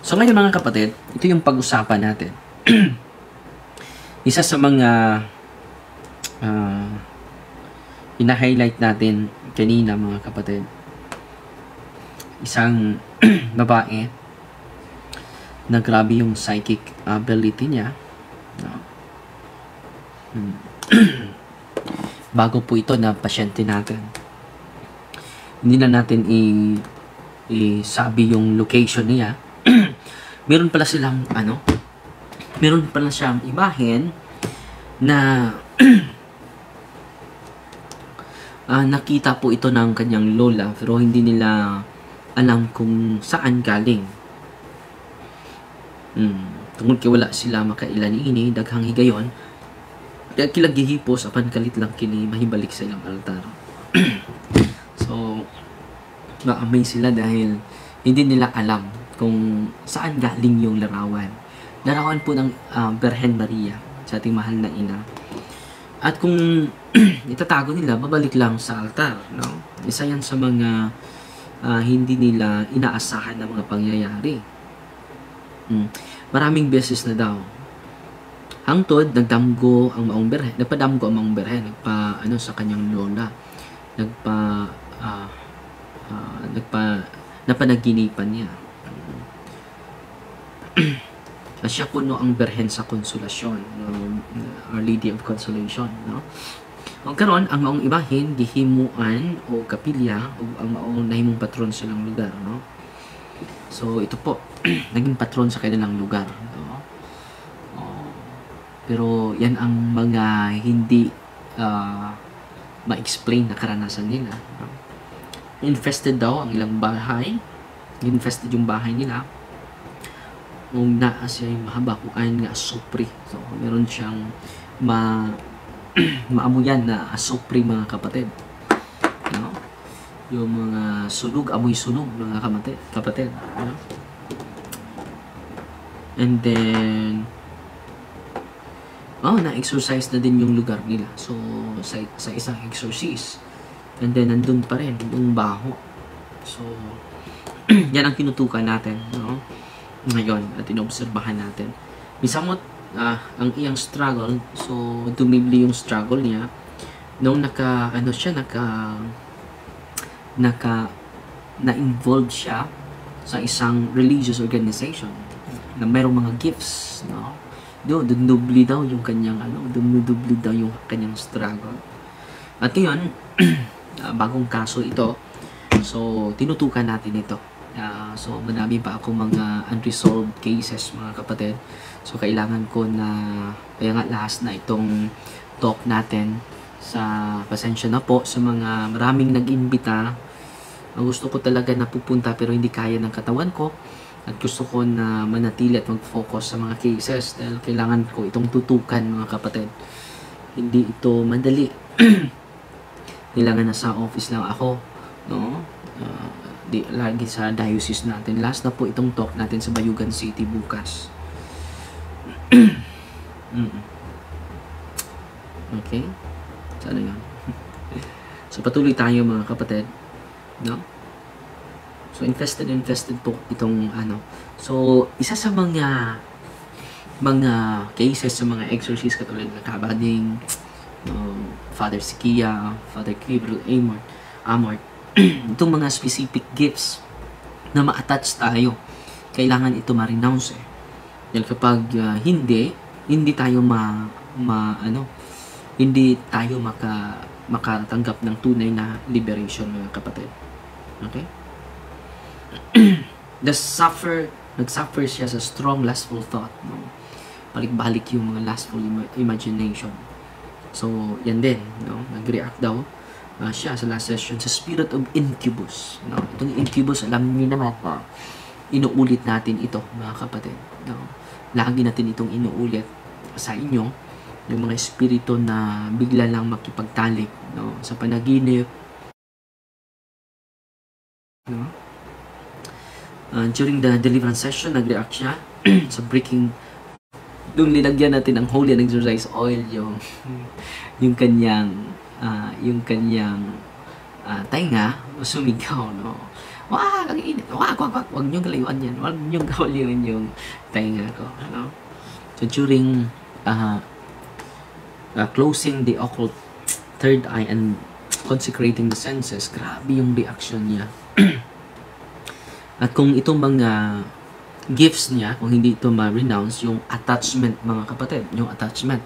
So ngayon mga kapatid, ito yung pag-usapan natin. Isa sa mga ina-highlight natin kanina mga kapatid, isang babae na grabe yung psychic ability niya. Bago po ito na pasyente natin, hindi na natin isabi yung location niya. Meron pala silang meron pala siyang imahen na nakita po ito ng kanyang lola, pero hindi nila alam kung saan galing. Tungkol kay wala sila makailan ini daghang higayon, kaya kilagihipos apan kalit lang kini mahibalik sa ilang altar. So na-amaze sila dahil hindi nila alam kung saan galing yung larawan. Larawan po ng Birhen Maria sa ating mahal na ina. At kung itatago nila, babalik lang sa altar, no? Isa yan sa mga hindi nila inaasahan na mga pangyayari. Maraming beses na daw. Hangtod, nagdamgo ang maong Birhen, nagpadamgo ang maong Birhen, sa kanyang lola. Napanaginipan niya. Siya kuno ang Birhen sa Konsolasyon, Our Lady of Consolation, no? O karon ang maong ibahin gihimuan o kapilya o ang maong nahimong patron sa ilang lugar, no? So ito po naging patron sa kanilang lugar, no? Pero yan ang mga hindi ma-explain na karanasan nila, no? Infested daw ang ilang bahay, infested yung bahay nila. Kung naa siya yung mahaba, kung ayon nga asupri. So, meron siyang maamuyan na asupri mga kapatid. No? Yung mga sunog, amoy sunog mga kapatid. No? And then, na-exorcise na din yung lugar nila. So, sa isang exorcist. And then, nandun pa rin yung baho. So, yan ang tinutukan natin. No? Ngayon at inobserbahan natin. Misamot ang iyang struggle, so dumibli yung struggle niya nung na-involve siya sa isang religious organization na mayroong mga gifts, no? Dumidubli daw yung kanyang dumidubli daw yung kanyang struggle. At ngayon, bagong kaso ito, so tinutukan natin ito. So madami pa ako mga unresolved cases mga kapatid. So kailangan ko na, kaya nga last na itong talk natin, sa pasensya na po sa mga maraming nag-imbita. Gusto ko talaga na pupunta pero hindi kaya ng katawan ko, at gusto ko na manatili at mag-focus sa mga cases dahil kailangan ko itong tutukan mga kapatid. Hindi ito madali. Kailangan na sa office lang ako, no? Lagi sa diocese natin. Last na po itong talk natin sa Bayugan City bukas. Okay? Sana yun. So patuloy tayo mga kapatid, no? So infested po itong So isa sa mga cases sa mga exorcist katulad ng Kabading, Father Sikia, Father Gabriel Amort, itong mga specific gifts na ma-attach tayo, kailangan ito ma-renounce Dahil kapag hindi tayo hindi tayo makatanggap ng tunay na liberation mga kapatid. Okay? Nag-suffer siya sa strong lustful thought, no? Balik-balik yung mga lustful imagination. So yan din, no? Nag-react daw siya sa last session sa spirit of incubus, no? Itong incubus, alam niyo naman, inuulit natin ito mga kapatid, no? Lagi natin itong inuulit sa inyo, yung mga espiritu na bigla lang makipagtalik, no? Sa panaginip, no? During the deliverance session, nag-react siya sa breaking. Doon linagyan natin ang holy and exorcise oil yung kanyang tainga, sumigaw, no? Wah, ang init. Wag niyong galayuan yan. Wag niyong galayuan yung tainga ko. Ano? So, during closing the occult third eye and consecrating the senses, grabe yung reaction niya. At kung itong mga gifts niya, kung hindi ito ma-renounce, yung attachment, mga kapatid, yung attachment,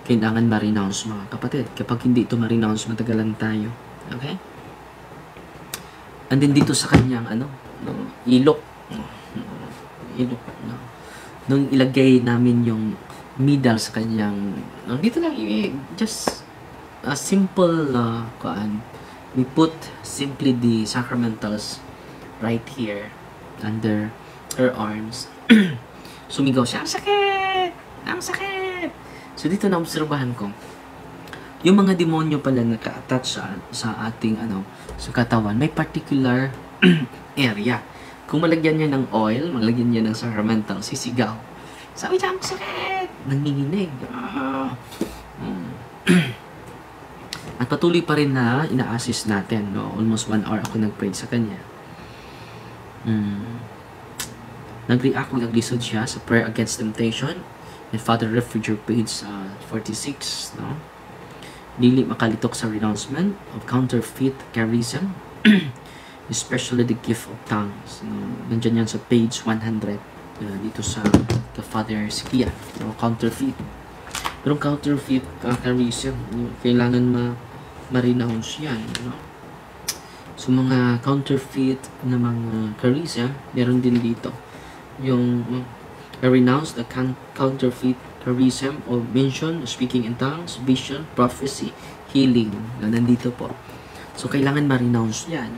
kailangan ma-renounce, mga kapatid. Kapag hindi ito ma-renounce, matagalan tayo. Okay? And then dito sa kanyang, ilok. Ilok. No? Nung ilagay namin yung middle sa kanyang, dito lang, just a simple, we put simply the sacramentals right here, under her arms. Sumigaw siya, ang sakit! Ang sakit! So dito na obserbahan ko, yung mga demonyo pala naka-attach sa ating sa katawan, may particular area. Kung malagyan niya ng oil, malagyan niya ng sacramental, sisigaw. Sabi niya, ang sakit! Nanginginig. At patuloy pa rin na ina-assist natin. No? Almost 1 hour ako nag-pray sa kanya. Nag-react, nag-listen siya sa prayer against temptation. And Father Refugee page 46. No? Dili makalitok sa renouncement of counterfeit charism, especially the gift of tongues. No? Nandiyan yan sa page 100 dito sa Father Sikia. No? Counterfeit. Pero counterfeit charism, kailangan ma-renounce yan. No? So mga counterfeit na mga charism, meron din dito. Yung renounce the counterfeit charism or mention, speaking in tongues, vision, prophecy, healing. Nandito po. So, kailangan ma-renounce yan.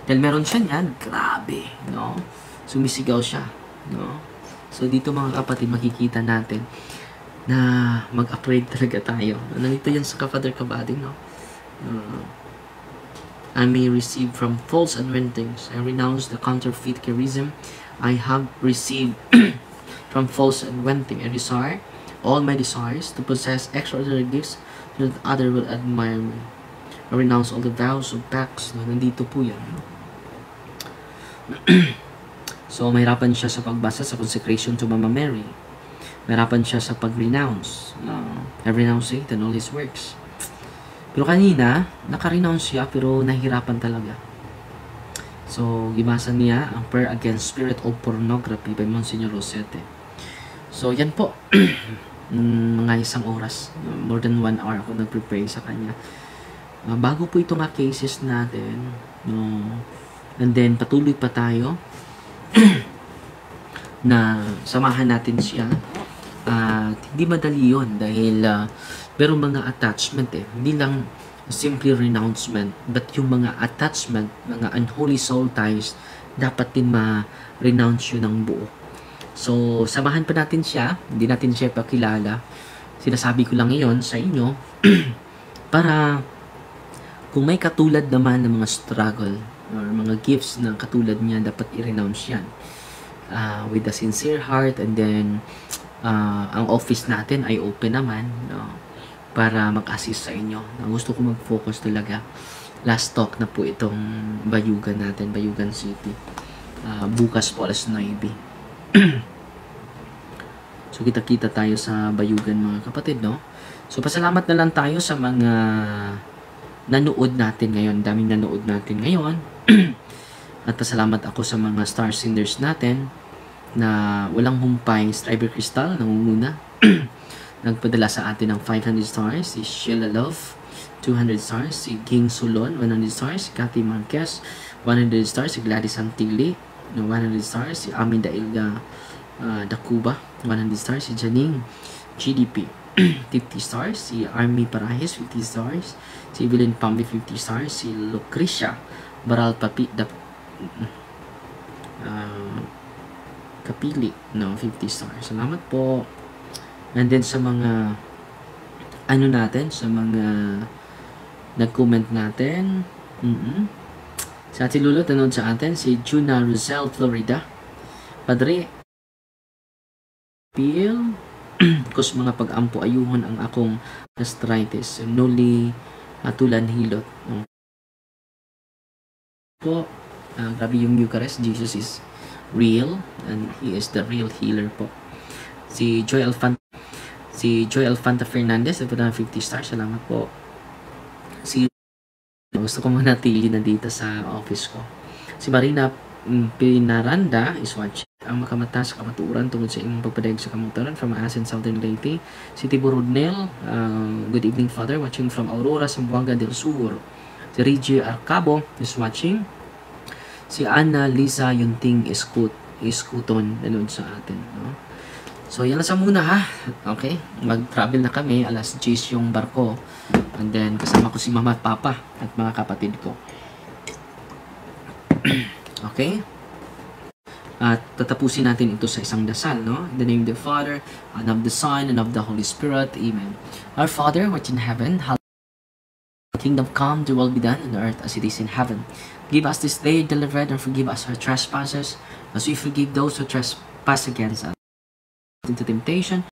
Dahil meron siya yan, grabe. No? Sumisigaw siya. No? So, dito mga kapatid, makikita natin na mag-upgrade talaga tayo. Nandito yan sa Father Kabading. No? I may receive from false anointings. I renounce the counterfeit charism I have received from false anointing. I desire all my desires to possess extraordinary gifts so that others will admire me. I renounce all the vows of pacts. No, nandito po yan. No? So, mahirapan siya sa pagbasa sa consecration to Mama Mary. Mahirapan siya sa pag-renounce. I renounce Satan, all his works. Pero kanina, naka-renounce siya pero nahihirapan talaga. So, gibasa niya ang prayer against spirit of pornography by Monsignor Rosete. So, yan po. Mga 1 oras. More than 1 hour ako nag-prepare sa kanya. Bago po ito nga cases natin. No, and then, patuloy pa tayo na samahan natin siya. Hindi madali yun dahil merong mga attachment Hindi lang simply renouncement, but yung mga attachment, mga unholy soul ties, dapat din ma-renounce yun ng buo. So, samahan pa natin siya, hindi natin siya pakilala. Sinasabi ko lang ngayon sa inyo, para kung may katulad naman ng mga struggle, or mga gifts na katulad niya, dapat i-renounce yan. With a sincere heart, and then, ang office natin ay open naman, no? Para mag-assist sa inyo. Gusto ko mag-focus talaga. Last talk na po itong Bayugan natin, Bayugan City. Bukas po alas 9. So kita-kita tayo sa Bayugan mga kapatid, no? So pasalamat na lang tayo sa mga nanood natin ngayon. Daming nanood natin ngayon. At pasalamat ako sa mga star singers natin na walang humpay. Striber Crystal, nangunguna. Nagpadala sa atin ng 500 stars, si Sheila Love, 200 stars, si King Sulon, 100 stars, si Cathy Marquez, 100 stars, si Gladys Antili, 100 stars, si Aminda Ilga Dacuba, 100 stars, si Janing GDP, 50 stars, si Army Parajes, 50 stars, si Evelyn Pambi, 50 stars, si Lucrecia Baral Kapili, 50 stars. Salamat po. And then sa mga natin, sa mga nag-comment natin, sa ating lulot, nanood sa atin, si Juna Rizal, Florida. Padre, Pil, kus mga pag-ampo ayuhon ang akong gastritis, nuli, tulan hilot. Po, Grabe yung Eucharist. Jesus is real and He is the real healer po. Si Joy Alfanta Fernandez, ito na 50 stars. Salamat po. Gusto ko manatili na dito sa office ko. Si Marina Pinaranda is watching. Ang makamata sa kamaturan tungkol sa imong pagpadayag sa kamaturan from Asin, Southern Leyte. Si Tibo Rodnel, good evening Father, watching from Aurora, Zamboanga del Sur. Si Reggie Arcabo is watching. Si Ana Lisa Yunting Iskuton nanood sa atin. No? So, yan lang sa muna ha. Okay? Mag-travel na kami. Alas 10 yung barko. And then, kasama ko si Mama at Papa at mga kapatid ko. Okay? At tatapusin natin ito sa isang dasal, no? In the name of the Father, and of the Son, and of the Holy Spirit. Amen. Our Father, which in heaven, hallowed be thy kingdom come, thy will be done on earth as it is in heaven. Give us this day daily bread, and forgive us our trespasses, as we forgive those who trespass against us. Into temptation,